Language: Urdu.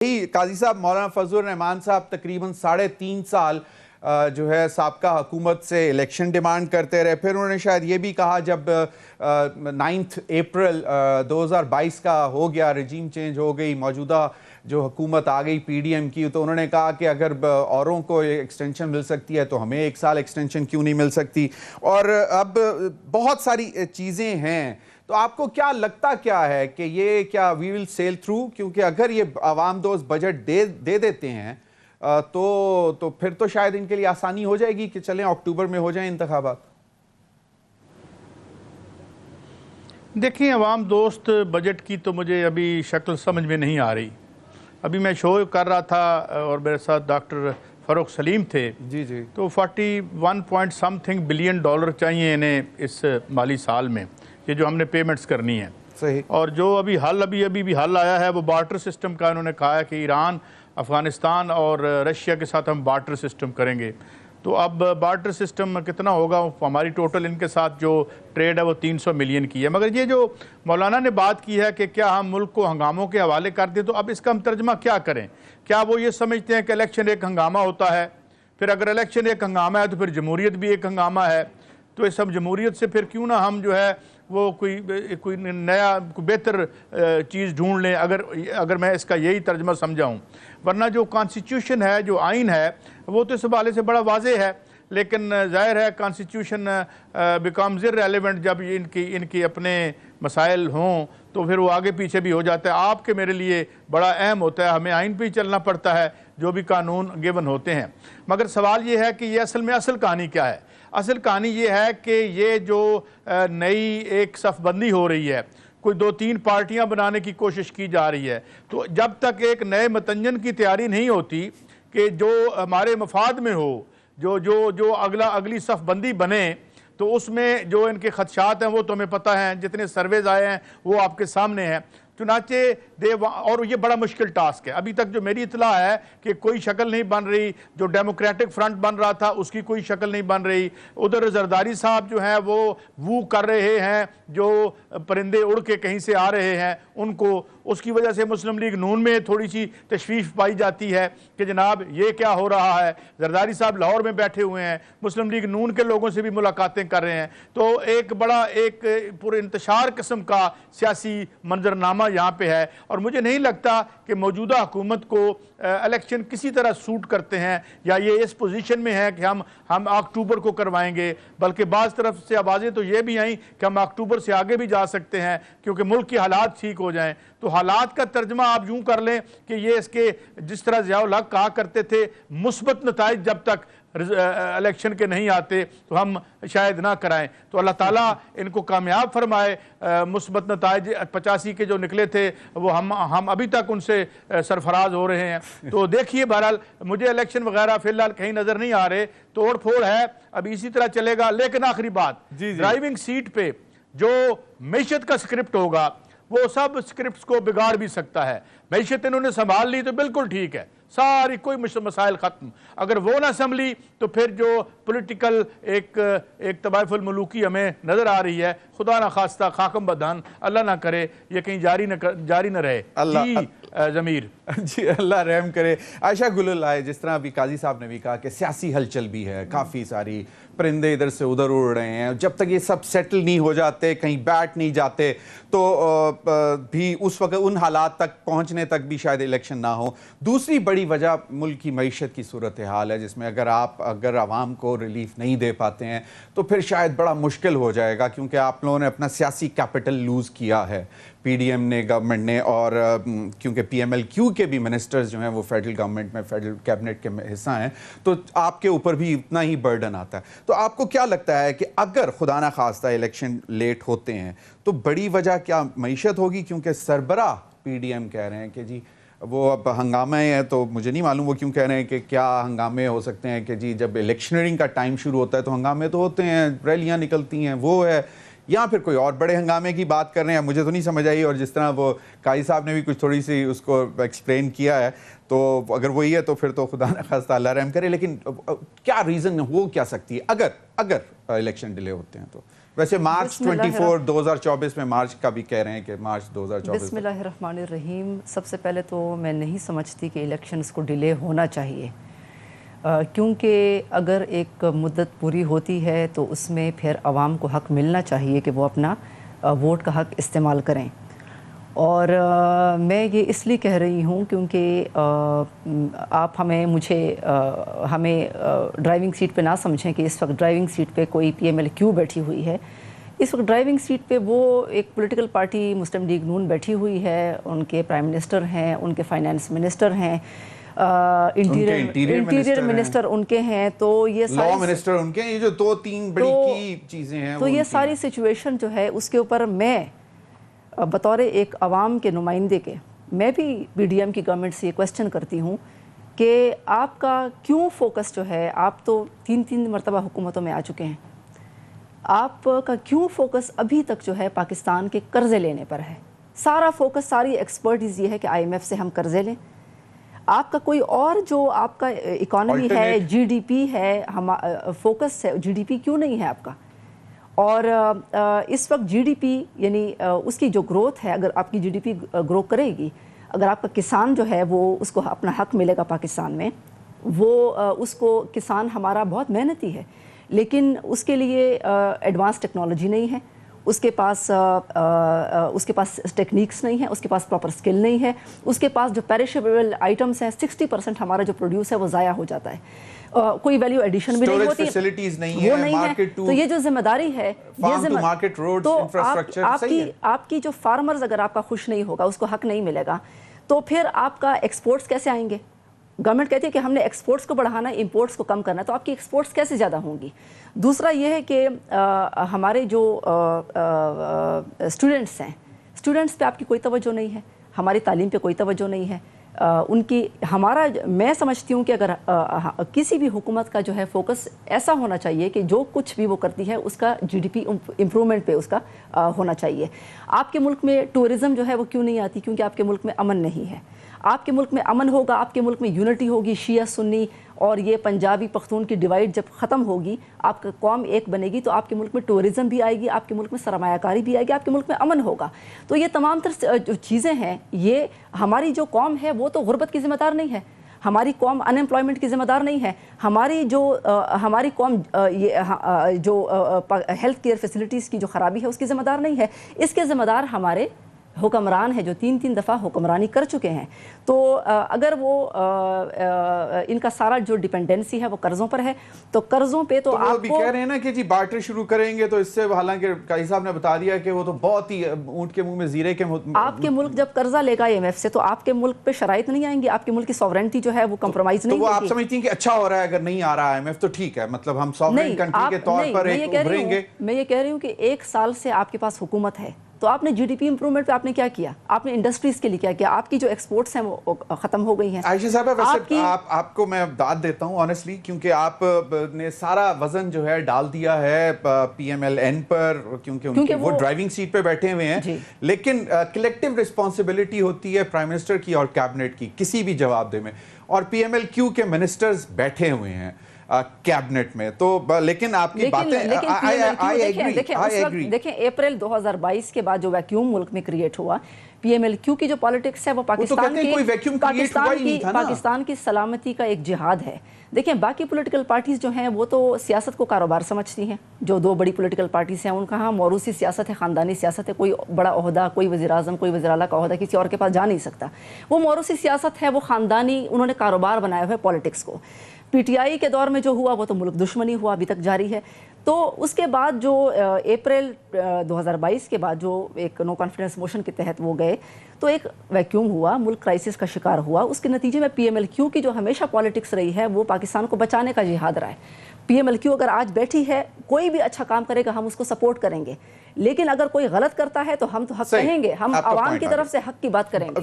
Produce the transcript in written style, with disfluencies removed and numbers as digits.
قاضی صاحب مولانا فضل الرحمان صاحب تقریباً 3.5 سال جو ہے سابقہ حکومت سے الیکشن ڈیمانڈ کرتے رہے. پھر انہوں نے شاید یہ بھی کہا جب 9 اپریل 2022 کا ہو گیا, رجیم چینج ہو گئی, موجودہ جو حکومت آ گئی پی ڈی ایم کی, تو انہوں نے کہا کہ اگر اوروں کو ایکسٹینشن مل سکتی ہے تو ہمیں 1 سال ایکسٹینشن کیوں نہیں مل سکتی. اور اب بہت ساری چیزیں ہیں. تو آپ کو کیا لگتا کیا ہے کہ یہ کیا وی ول سیل تھرو, کیونکہ اگر یہ عوام دوست بجٹ دے دیتے ہیں تو پھر تو شاید ان کے لیے آسانی ہو جائے گی کہ چلیں اکتوبر میں ہو جائیں انتخابات. دیکھیں, عوام دوست بجٹ کی تو مجھے ابھی شکل سمجھ میں نہیں آ رہی. ابھی میں شو کر رہا تھا اور میرے ساتھ ڈاکٹر فروخ سلیم تھے. جی تو 41 point some thing billion dollar چاہیے انہیں اس مالی سال میں, یہ جو ہم نے پیمنٹس کرنی ہیں. صحیح. اور جو ابھی بھی حل آیا ہے وہ بارٹر سسٹم کا. انہوں نے کہا ہے کہ ایران, افغانستان اور رشیا کے ساتھ ہم بارٹر سسٹم کریں گے. تو اب بارٹر سسٹم کتنا ہوگا, ہماری ٹوٹل ان کے ساتھ جو ٹریڈ ہے وہ 300 ملین کی ہے. مگر یہ جو مولانا نے بات کی ہے کہ کیا ہم ملک کو ہنگاموں کے حوالے کر دیں, تو اب اس کا ہم ترجمہ کیا کریں؟ کیا وہ یہ سمجھتے ہیں کہ الیکشن ایک ہنگامہ ہوتا ہے؟ پھر اگر الیکشن ایک ہنگامہ ہے تو پھر جمہوریت بھی ایک ہنگامہ ہے. تو اس سب جمہوریت سے پھر کیوں نہ ہم جو ہے وہ کوئی نیا بہتر چیز ڈھونڈ لیں, اگر میں اس کا یہی ترجمہ سمجھاؤں. ورنہ جو کانسٹیٹیوشن ہے, جو آئین ہے, وہ تو اس حوالے سے بڑا واضح ہے. لیکن ظاہر ہے کانسٹیٹیوشن بیکمز irrelevant جب ان کی اپنے مسائل ہوں تو پھر وہ آگے پیچھے بھی ہو جاتا ہے. آپ کے میرے لیے بڑا اہم ہوتا ہے, ہمیں آئین پہ ہی چلنا پڑتا ہے جو بھی قانون گیون ہوتے ہیں. مگر سوال یہ ہے کہ یہ اصل کہانی کیا ہے؟ اصل کہانی یہ ہے کہ یہ جو نئی ایک صف بندی ہو رہی ہے, کوئی 2-3 پارٹیاں بنانے کی کوشش کی جا رہی ہے. تو جب تک ایک نئے متنجن کی تیاری نہیں ہوتی کہ جو ہمارے مفاد میں ہو, جو اگلی صف بندی بنے, تو اس میں جو ان کے خدشات ہیں وہ تو ہمیں پتہ ہیں, جتنے سرویز آئے ہیں وہ آپ کے سامنے ہیں. چنانچہ اور یہ بڑا مشکل ٹاسک ہے. ابھی تک جو میری اطلاع ہے کہ کوئی شکل نہیں بن رہی. جو ڈیموکریٹک فرنٹ بن رہا تھا اس کی کوئی شکل نہیں بن رہی. ادھر زرداری صاحب جو ہیں وہ کر رہے ہیں, جو پرندے اڑ کے کہیں سے آ رہے ہیں ان کو. اس کی وجہ سے مسلم لیگ نون میں تھوڑی سی تشویش پائی جاتی ہے کہ جناب یہ کیا ہو رہا ہے. زرداری صاحب لاہور میں بیٹھے ہوئے ہیں, مسلم لیگ نون کے لوگوں سے بھی ملاقاتیں کر رہے ہیں. تو ایک بڑا پر انتشار قسم کا سیاسی منظرنامہ یہاں پہ ہے. اور مجھے نہیں لگتا کہ موجودہ حکومت کو الیکشن کسی طرح سوٹ کرتے ہیں یا یہ اس پوزیشن میں ہے کہ ہم اکتوبر کو کروائیں گے. بلکہ بعض طرف سے آوازیں تو یہ بھی آئیں کہ ہم اکتوبر سے آگے بھی جا سکتے ہیں کیونکہ ملک کی حالات ٹھیک ہو جائیں. تو حالات کا ترجمہ آپ یوں کر لیں کہ یہ اس کے جس طرح ضیاء الحق کہا کرتے تھے, مثبت نتائج جب تک الیکشن کے نہیں آتے تو ہم شاید نہ کرائیں. تو اللہ تعالیٰ ان کو کامیاب فرمائے. مثبت نتائج 85 کے جو نکلے تھے وہ ہم ابھی تک ان سے سرفراز ہو رہے ہیں. تو دیکھیے, بہرحال مجھے الیکشن وغیرہ فی الحال کہیں نظر نہیں آ رہے, توڑ پھوڑ ہے, ابھی اسی طرح چلے گا. لیکن آخری بات, ڈرائیونگ سیٹ پہ جو معیشت کا سکرپٹ ہوگا وہ سب سکرپٹس کو بگاڑ بھی سکتا ہے. معیشت انہوں نے سنبھال لی تو بالکل ٹھیک ہے, ساری کوئی مسائل ختم. اگر وہ نہ سنبھلی تو پھر جو پولیٹیکل ایک طوائف الملوکی ہمیں نظر آ رہی ہے, خدا نہ خواستہ خاکم بدہن, اللہ نہ کرے یہ کہیں جاری نہ رہے. جی ضمیر, جی اللہ رحم کرے. عائشہ گل اللہ, جس طرح ابھی قاضی صاحب نے بھی کہا کہ سیاسی ہلچل بھی ہے, کافی ساری پرندے ادھر سے ادھر اڑ رہے ہیں. جب تک یہ سب سیٹل نہیں ہو جاتے, کہیں بیٹھ نہیں جاتے, تو بھی اس وقت ان حالات تک پہنچنے تک بھی شاید الیکشن نہ ہو. دوسری بڑی وجہ ملک کی معیشت کی صورتحال ہے, جس میں اگر عوام کو ریلیف نہیں دے پاتے ہیں تو پھر شاید بڑا مشکل ہو جائے گا, کیونکہ آپ لوگوں نے اپنا سیاسی کیپٹل لوز کیا ہے, پی ڈی ایم نے, گورنمنٹ نے, اور کیونکہ پی ایم ایل کیو کے بھی منسٹرز جو ہیں وہ فیڈرل گورنمنٹ میں, فیڈرل کیبنٹ کے حصہ ہیں, تو آپ کے اوپر بھی اتنا ہی برڈن آتا ہے. تو آپ کو کیا لگتا ہے کہ اگر خدا نہ خواستہ الیکشن لیٹ ہوتے ہیں تو بڑی وجہ کیا معیشت ہوگی؟ کیونکہ سربراہ پی ڈی ایم کہہ رہے ہیں کہ جی وہ اب ہنگامے ہیں, تو مجھے نہیں معلوم وہ کیوں کہہ رہے ہیں کہ کیا ہنگامے ہو سکتے ہیں کہ جی جب الیکشنرنگ کا ٹائم شروع ہوتا ہے تو ہنگامے تو ہوتے ہیں, ریلیاں نکلتی ہیں, وہ ہے, یا پھر کوئی اور بڑے ہنگامے کی بات کر رہے ہیں. مجھے تو نہیں سمجھ آئی. اور جس طرح وہ قاضی صاحب نے بھی کچھ تھوڑی سی اس کو ایکسپلین کیا ہے, تو اگر وہی ہے تو پھر تو خدا نہ خواستہ اللہ رحم کرے. لیکن کیا ریزن ہو کیا سکتی ہے اگر الیکشن ڈیلے ہوتے ہیں تو ویسے مارچ 24 2024 میں مارچ کا بھی کہہ رہے ہیں کہ مارچ 2024. بسم اللہ الرحمن الرحیم. سب سے پہلے تو میں نہیں سمجھتی کہ الیکشنز کو ڈیلے ہونا چاہیے، کیونکہ اگر ایک مدت پوری ہوتی ہے تو اس میں پھر عوام کو حق ملنا چاہیے کہ وہ اپنا ووٹ کا حق استعمال کریں. اور میں یہ اس لیے کہہ رہی ہوں کیونکہ آپ ہمیں ڈرائیونگ سیٹ پہ نہ سمجھیں کہ اس وقت ڈرائیونگ سیٹ پہ کوئی پی ایم ایل کیو بیٹھی ہوئی ہے. اس وقت ڈرائیونگ سیٹ پہ وہ ایک پولیٹیکل پارٹی مسلم لیگ نون بیٹھی ہوئی ہے، ان کے پرائم منسٹر ہیں، ان کے فائنانس منسٹر ہیں، انٹیریئر منسٹر ان کے ہیں، تو یہ لاء منسٹر ان کے، یہ جو دو تین بڑی کی چیزیں ہیں، تو یہ ساری سچویشن جو ہے اس کے اوپر میں بطور ایک عوام کے نمائندے کے میں بھی پی ڈی ایم کی گورنمنٹ سے یہ کوسچن کرتی ہوں کہ آپ کا کیوں فوکس جو ہے، آپ تو تین مرتبہ حکومتوں میں آ چکے ہیں، آپ کا کیوں فوکس ابھی تک جو ہے پاکستان کے قرضے لینے پر ہے؟ سارا فوکس، ساری ایکسپرٹیز یہ ہے کہ آئی ایم ایف سے ہم قرضے لیں. آپ کا کوئی اور جو آپ کا اکانومی ہے، جی ڈی پی ہے، فوکس ہے، جی ڈی پی کیوں نہیں ہے آپ کا؟ اور اس وقت جی ڈی پی یعنی اس کی جو گروتھ ہے، اگر آپ کی جی ڈی پی گرو کرے گی، اگر آپ کا کسان جو ہے وہ اس کو اپنا حق ملے گا پاکستان میں، وہ اس کو کسان ہمارا بہت محنتی ہے لیکن اس کے لیے ایڈوانس ٹیکنالوجی نہیں ہے، اس کے پاس ٹیکنیکس نہیں ہیں، اس کے پاس پراپر سکل نہیں ہے، اس کے پاس جو پیریشیبل آئٹمس ہیں 60% ہمارا جو پروڈیوس ہے وہ ضائع ہو جاتا ہے، کوئی ویلیو ایڈیشن بھی نہیں ہوتی، وہ نہیں ہے. تو یہ جو ذمہ داری ہے، تو آپ کی جو فارمرز اگر آپ کا خوش نہیں ہوگا، اس کو حق نہیں ملے گا، تو پھر آپ کا ایکسپورٹس کیسے آئیں گے؟ گورنمنٹ کہتی ہے کہ ہم نے ایکسپورٹس کو بڑھانا ہے، امپورٹس کو کم کرنا ہے، تو آپ کی ایکسپورٹس کیسے زیادہ ہوں گی؟ دوسرا یہ ہے کہ ہمارے جو اسٹوڈنٹس ہیں، اسٹوڈنٹس پہ آپ کی کوئی توجہ نہیں ہے، ہماری تعلیم پہ کوئی توجہ نہیں ہے. میں سمجھتی ہوں کہ اگر کسی بھی حکومت کا جو ہے فوکس ایسا ہونا چاہیے کہ جو کچھ بھی وہ کرتی ہے اس کا جی ڈی پی امپرومنٹ پہ اس کا ہونا چاہیے. آپ کے ملک میں ٹورزم جو ہے وہ کیوں نہیں آتی؟ کیونکہ آپ کے ملک میں امن نہیں ہے. آپ کے ملک میں امن ہوگا، آپ کے ملک میں یونٹی ہوگی، شیعہ سنی اور یہ پنجابی پختون کی ڈیوائڈ جب ختم ہوگی، آپ کا قوم ایک بنے گی، تو آپ کے ملک میں ٹورزم بھی آئے گی، آپ کے ملک میں سرمایہ کاری بھی آئے گی، آپ کے ملک میں امن ہوگا. تو یہ تمام تر جو چیزیں ہیں، یہ ہماری جو قوم ہے وہ تو غربت کی ذمہ دار نہیں ہے، ہماری قوم ان امپلائمنٹ کی ذمہ دار نہیں ہے، ہماری قوم جو ہیلتھ کیئر فیسلٹیز کی جو خرابی ہے اس کی ذمہ دار نہیں ہے. اس کے ذمہ دار ہمارے حکمران ہیں جو تین دفعہ حکمرانی کر چکے ہیں. تو اگر وہ ان کا سارا جو ڈیپینڈنسی ہے وہ قرضوں پر ہے، تو قرضوں پہ تو آپ بھی کہہ رہے ہیں نا کہ جی بارٹر شروع کریں گے، تو اس سے حالانکہ قاضی صاحب نے بتا دیا کہ وہ تو بہت ہی اونٹ کے منہ میں زیرے کے آپ کے ملک جب قرضہ لے گا آئی ایم ایف سے تو آپ کے ملک پہ شرائط نہیں آئیں گی، آپ کے ملک کی سوورنٹی جو ہے وہ کمپرومائز نہیں ہوگی. تو وہ آپ سمجھتی ہیں کہ اچھا ہو رہا ہے اگر نہیں آ رہا آئی ایم ایف تو ٹھیک ہے، مطلب ہم سوورن کنٹری کے طور پر ایک ابھریں گے. میں یہ کہہ رہی ہوں کہ 1 سال سے آپ کے پاس حکومت ہے، تو آپ نے جی ڈی پی امپرومنٹ پہ آپ نے کیا کیا؟ آپ نے انڈسٹریز کے لیے کیا کیا؟ آپ کی جو ایکسپورٹس ہیں وہ ختم ہو گئی ہیں. عائشہ صاحبہ ویسے آپ کو میں داد دیتا ہوں آنیسٹلی، کیونکہ آپ نے سارا وزن جو ہے ڈال دیا ہے پی ایم ایل این پر، کیونکہ وہ ڈرائیونگ سیٹ پہ بیٹھے ہوئے ہیں. لیکن کلیکٹیو رسپانسبلٹی ہوتی ہے پرائم منسٹر کی اور کیبنٹ کی کسی بھی جواب دے میں، اور پی ایم ایل کیو کے منسٹرز بیٹھے ہوئے ہیں کیبنٹ میں. تو لیکن آپ کی باتیں دیکھیں اپریل 2022 کے بعد جو ویکیوم ملک میں کریٹ ہوا، پی ایم ایل کیو کی جو پالیٹکس ہے وہ پاکستان کی سلامتی کا ایک جہاد ہے. دیکھیں باقی پولیٹیکل پارٹیز جو ہیں وہ تو سیاست کو کاروبار سمجھتی ہیں، جو 2 بڑی پولیٹیکل پارٹیز ہیں ان کا ہاں موروثی سیاست ہے، خاندانی سیاست ہے، کوئی بڑا عہدہ، کوئی وزیر اعظم، کوئی وزیر اعلیٰ کا عہدہ کسی اور کے پاس جا نہیں سکتا. وہ موروثی سیاست ہے، وہ خاندانی، انہوں نے کاروبار بنایا ہوا ہے پالیٹکس کو. پی ٹی آئی کے دور میں جو ہوا وہ تو ملک دشمنی ہوا، ابھی تک جاری ہے. تو اس کے بعد جو اپریل 2022 کے بعد جو ایک نو کانفیڈنس موشن کے تحت وہ گئے، تو ایک ویکیوم ہوا، ملک کرائسس کا شکار ہوا. اس کے نتیجے میں پی ایم ایل کیو کی جو ہمیشہ پالیٹکس رہی ہے وہ پاکستان کو بچانے کا جہاد رہا ہے. پی ایم ایل کیو اگر آج بیٹھی ہے، کوئی بھی اچھا کام کرے گا ہم اس کو سپورٹ کریں گے، لیکن اگر کوئی غلط کرتا ہے تو ہم تو حق کہیں گے، ہم عوام کی طرف سے حق کی بات کریں گے.